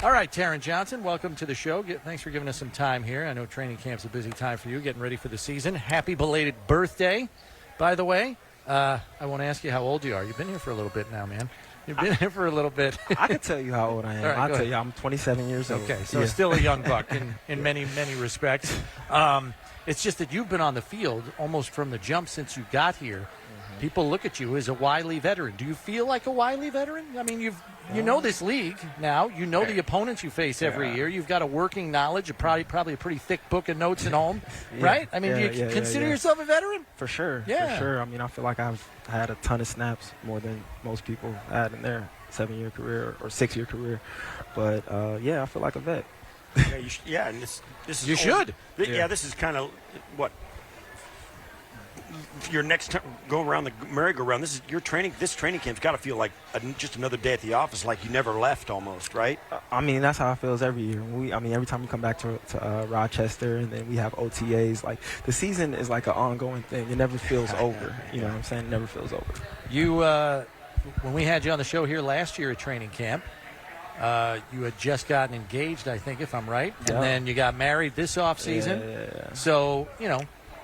All right, Taron Johnson, welcome to the show. Thanks for giving us some time here. I know training camp's a busy time for you, getting ready for the season. Happy belated birthday, by the way. I won't ask you how old you are. You've been here for a little bit now, man. You've been here for a little bit. I can tell you how old I am. Right, I'll tell you, I'm 27 years old. Okay, so still a young buck in many, many respects. It's just that you've been on the field almost from the jump since you got here. People look at you as a wily veteran. Do you feel like a wily veteran? I mean, you know this league now. You know the opponents you face every year. You've got a working knowledge, probably a pretty thick book of notes at home, right? I mean, do you consider yourself a veteran? For sure. Yeah. For sure. I mean, I feel like I've had a ton of snaps, more than most people had in their 7-year career or 6-year career. But, I feel like a vet. And this is you should. This is kind of what your next time going around the merry-go-round. This is your training. This training camp's got to feel like just another day at the office, like you never left, almost, right? I mean, that's how it feels every year. Every time we come back to Rochester, and then we have OTAs. Like the season is like an ongoing thing. It never feels over. You know what I'm saying? It never feels over. You, when we had you on the show here last year at training camp, you had just gotten engaged, I think, if I'm right, and then you got married this offseason. Yeah. So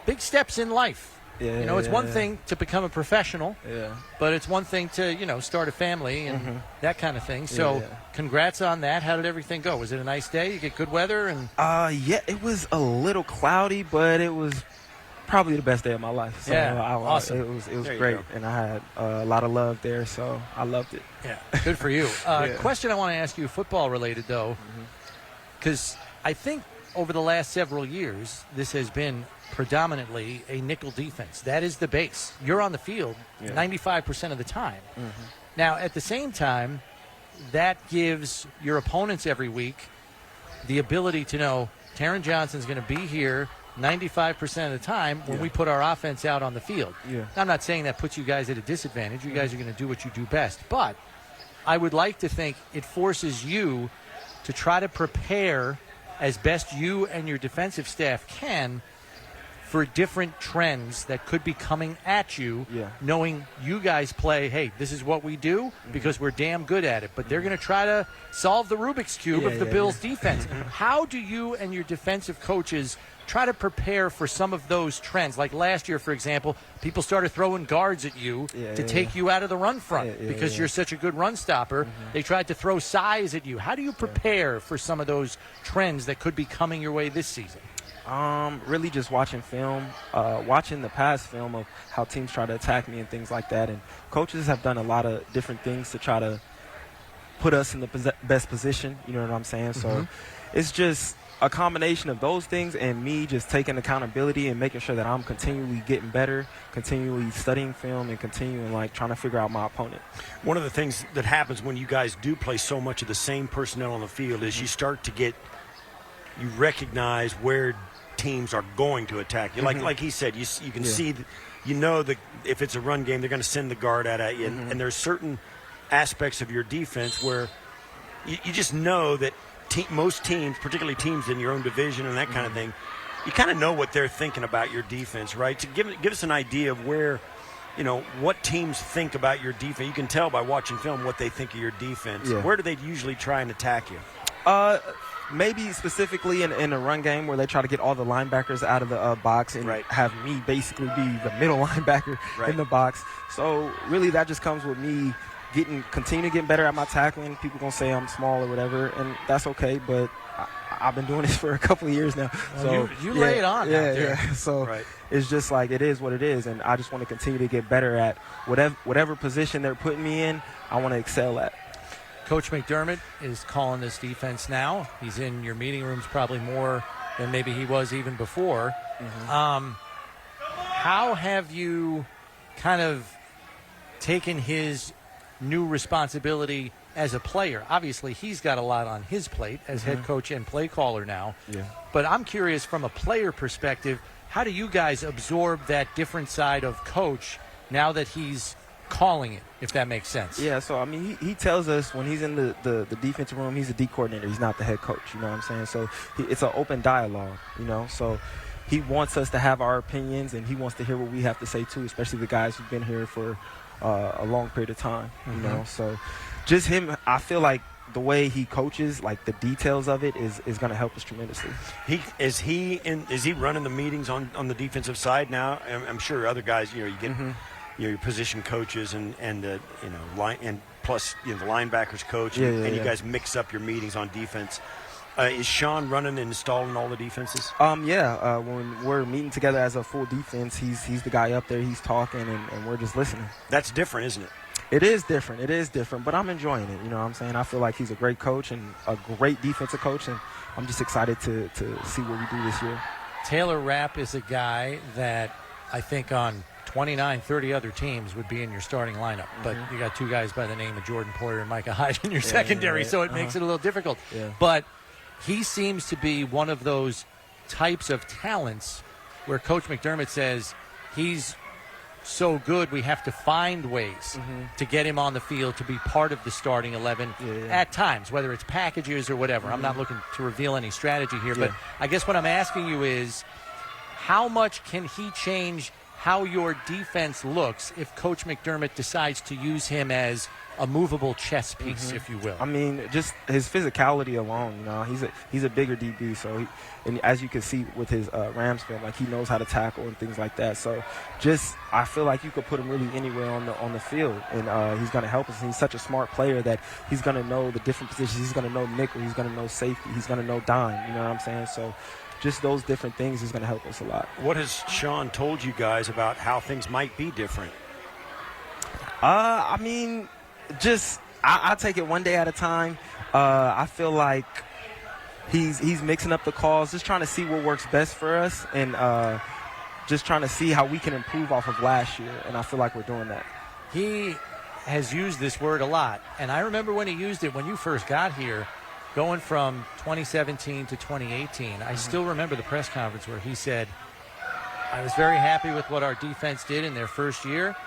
big steps in life. It's one thing to become a professional, but it's one thing to, start a family and that kind of thing. So congrats on that. How did everything go? Was it a nice day? You get good weather? And it was a little cloudy, but it was probably the best day of my life. So awesome. It was great, and I had a lot of love there, so I loved it. Yeah, good for you. Question I want to ask you, football related though, because I think over the last several years, this has been predominantly a nickel defense. That is the base. You're on the field 95% of the time. Now, at the same time, that gives your opponents every week the ability to know Taron Johnson's going to be here 95% of the time when we put our offense out on the field. I'm not saying that puts you guys at a disadvantage. You guys are going to do what you do best. But I would like to think it forces you to try to prepare as best you and your defensive staff can for different trends that could be coming at you, knowing you guys play, hey, this is what we do because we're damn good at it. But they're going to try to solve the Rubik's Cube of the Bills' defense. How do you and your defensive coaches try to prepare for some of those trends? Like last year, for example, people started throwing guards at you to take you out of the run front because you're such a good run stopper. They tried to throw size at you. How do you prepare for some of those trends that could be coming your way this season? Really just watching film, watching the past film of how teams try to attack me and things like that. And coaches have done a lot of different things to try to put us in the best position. You know what I'm saying? So it's just a combination of those things and me just taking accountability and making sure that I'm continually getting better, continually studying film, and continuing trying to figure out my opponent. One of the things that happens when you guys do play so much of the same personnel on the field is you start to you recognize where teams are going to attack you. Like he said, you can see, that if it's a run game, they're going to send the guard at you. And there's certain aspects of your defense where you just know that most teams, particularly teams in your own division and that kind of thing, you kind of know what they're thinking about your defense, right? To give us an idea of where, what teams think about your defense. You can tell by watching film what they think of your defense. Where do they usually try and attack you? Maybe specifically in a run game where they try to get all the linebackers out of the box and have me basically be the middle linebacker in the box. So really that just comes with me continue to get better at my tackling. People going to say I'm small or whatever, and that's okay, but I've been doing this for a couple of years now. Well, so you lay it on out there. So it's just it is what it is, and I just want to continue to get better at whatever position they're putting me in. I want to excel at. Coach McDermott is calling this defense now. He's in your meeting rooms probably more than maybe he was even before. How have you kind of taken his new responsibility as a player? Obviously, he's got a lot on his plate as head coach and play caller now. But I'm curious from a player perspective, how do you guys absorb that different side of coach now that he's calling it, if that makes sense? Yeah, so, I mean, he tells us when he's in the defensive room, he's a D coordinator. He's not the head coach, you know what I'm saying? So it's an open dialogue, so he wants us to have our opinions, and he wants to hear what we have to say, too, especially the guys who've been here for a long period of time, you know? So just him, I feel like the way he coaches, like the details of it, is going to help us tremendously. Is he running the meetings on the defensive side now? I'm sure other guys, you get your position coaches and line, and plus the linebackers coach, and you guys mix up your meetings on defense. Is Sean running and installing all the defenses? When we're meeting together as a full defense, he's the guy up there. He's talking, and we're just listening. That's different, isn't it? It is different, but I'm enjoying it. You know what I'm saying? I feel like he's a great coach and a great defensive coach, and I'm just excited to see what we do this year. Taylor Rapp is a guy that I think on 29, 30 other teams would be in your starting lineup. But you got two guys by the name of Jordan Poyer and Micah Hyde in your secondary, so it makes it a little difficult. Yeah. But he seems to be one of those types of talents where Coach McDermott says he's so good we have to find ways to get him on the field to be part of the starting 11 at times, whether it's packages or whatever. I'm not looking to reveal any strategy here, but I guess what I'm asking you is how much can he change how your defense looks if Coach McDermott decides to use him as a movable chess piece, if you will? I mean, just his physicality alone, he's a bigger DB, so and as you can see with his Rams film, like he knows how to tackle and things like that. So I feel like you could put him really anywhere on the field, and he's going to help us. And he's such a smart player that he's going to know the different positions. He's going to know nickel, he's going to know safety, he's going to know dime. You know what I'm saying? So just those different things is going to help us a lot. What has Sean told you guys about how things might be different? I mean, I take it one day at a time. I feel like he's mixing up the calls, just trying to see what works best for us, and just trying to see how we can improve off of last year. And I feel like we're doing that. He has used this word a lot, and I remember when he used it when you first got here, going from 2017 to 2018. I still remember the press conference where he said, I was very happy with what our defense did in their first year.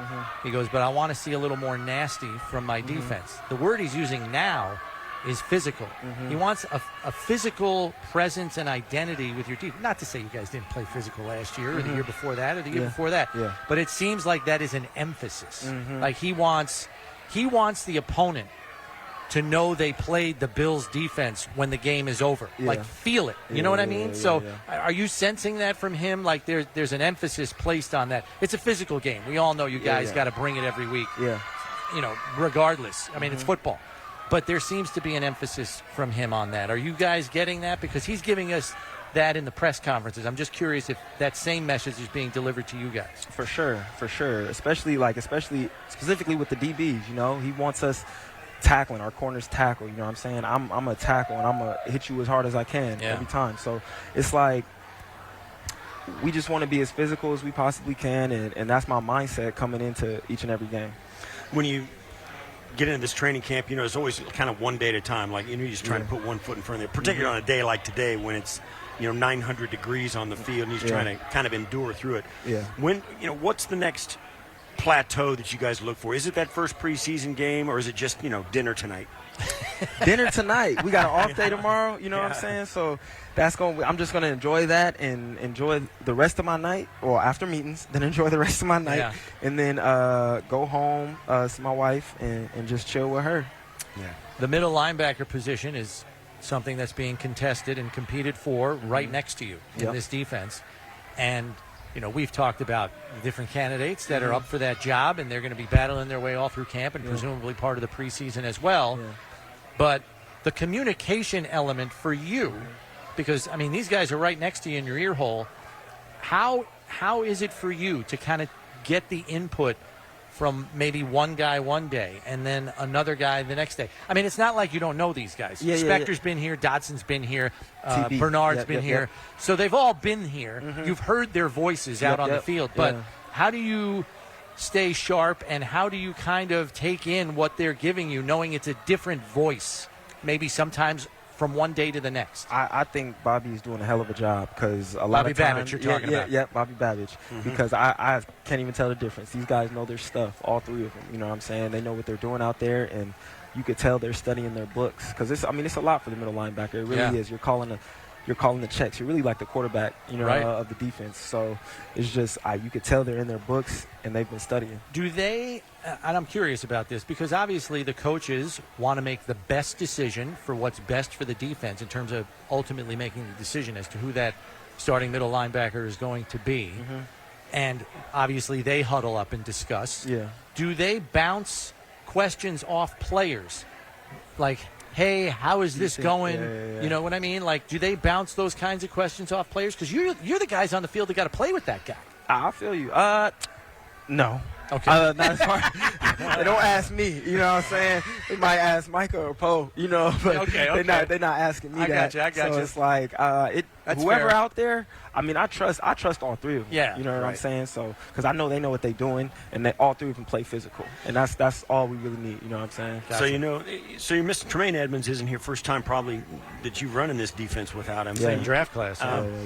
He goes, but I want to see a little more nasty from my defense. The word he's using now is physical. He wants a physical presence and identity with your defense. Not to say you guys didn't play physical last year or the year before that or the year before that, but it seems like that is an emphasis. Like he wants the opponent to know they played the Bills defense when the game is over. Like, feel it. You know what I mean? So are you sensing that from him? Like, there's an emphasis placed on that. It's a physical game. We all know you guys got to bring it every week, regardless. I mean, it's football. But there seems to be an emphasis from him on that. Are you guys getting that? Because he's giving us that in the press conferences. I'm just curious if that same message is being delivered to you guys. For sure. Especially specifically with the DBs, he wants us tackling, our corners tackle, you know what I'm saying? I'm a tackle, and I'm going to hit you as hard as I can every time. So it's like we just want to be as physical as we possibly can, and that's my mindset coming into each and every game. When you get into this training camp, it's always kind of one day at a time. Like, you're just trying to put one foot in front of it, particularly on a day like today when it's 900 degrees on the field, and you're trying to kind of endure through it. When what's the next plateau that you guys look for? Is it that first preseason game, or is it just dinner tonight? Dinner tonight. We got an off day tomorrow. You know what I'm saying? So I'm just going to enjoy that and enjoy the rest of my night, or after meetings, then enjoy the rest of my night, and then go home, see my wife, and just chill with her. The middle linebacker position is something that's being contested and competed for right next to you in this defense, and we've talked about different candidates that are up for that job, and they're going to be battling their way all through camp and presumably part of the preseason as well. But the communication element for you, because, I mean, these guys are right next to you in your ear hole, how is it for you to kind of get the input from maybe one guy one day and then another guy the next day? I mean, it's not like you don't know these guys. Spector's been here, Dodson's been here, Bernard's been here. So they've all been here. You've heard their voices out on the field. But how do you stay sharp, and how do you kind of take in what they're giving you, knowing it's a different voice, maybe sometimes from one day to the next? I think Bobby's doing a hell of a job, because a lot of times, Babbage you're talking about. Yeah, Bobby Babbage, because I can't even tell the difference. These guys know their stuff, all three of them. You know what I'm saying? They know what they're doing out there, and you could tell they're studying their books, because it's a lot for the middle linebacker. It really is. You're calling you're calling the checks. You're really like the quarterback, Right. of the defense. So it's just you could tell they're in their books and they've been studying. Do they, and I'm curious about this, because obviously the coaches want to make the best decision for what's best for the defense in terms of ultimately making the decision as to who that starting middle linebacker is going to be. Mm-hmm. And obviously they huddle up and discuss. Yeah. Do they bounce questions off players? Like, hey, how is this going? Yeah. You know what I mean? Like, do they bounce those kinds of questions off players? Because you're the guys on the field that got to play with that guy. I feel you. No. Okay. Not as far. They don't ask me. You know what I'm saying? They might ask Micah or Poe. But Okay. they're not asking me I that. got you. So it's like That's whoever fair. out there. I mean, I trust all three of them. Yeah, You know what I'm right. saying? So because I know they know what they're doing, and they all three of them play physical, and that's all we really need. You know what I'm saying? So so you're Mr. Tremaine Edmonds isn't here first time probably that you've run in this defense without him. Yeah. Same draft class.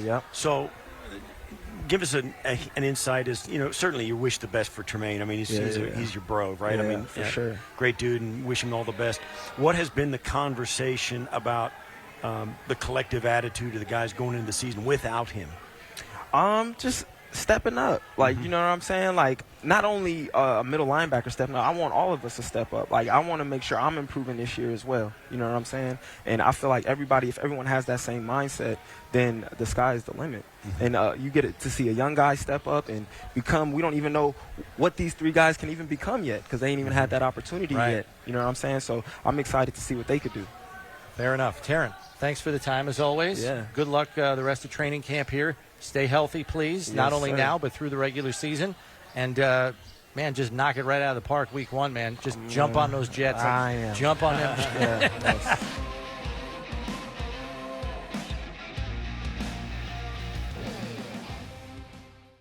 Yeah. So give us an insight as certainly you wish the best for Tremaine. I mean he's your bro, right? Yeah, I mean for sure. Great dude, and wish him all the best. What has been the conversation about the collective attitude of the guys going into the season without him? Just stepping up. Like, you know what I'm saying? Like, not only a middle linebacker stepping up, I want all of us to step up. Like, I want to make sure I'm improving this year as well. You know what I'm saying? And I feel like if everyone has that same mindset, then the sky is the limit. And you get to see a young guy step up and become, we don't even know what these three guys can even become yet because they ain't even had that opportunity Right. yet. You know what I'm saying? So I'm excited to see what they could do. Fair enough. Taron, thanks for the time as always. Yeah. Good luck the rest of training camp here. Stay healthy, please. Yes, Not only sir. now, but through the regular season. And, man, just knock it right out of the park week one, man. Just jump on those Jets. I am. Jump on them. Yeah, yes.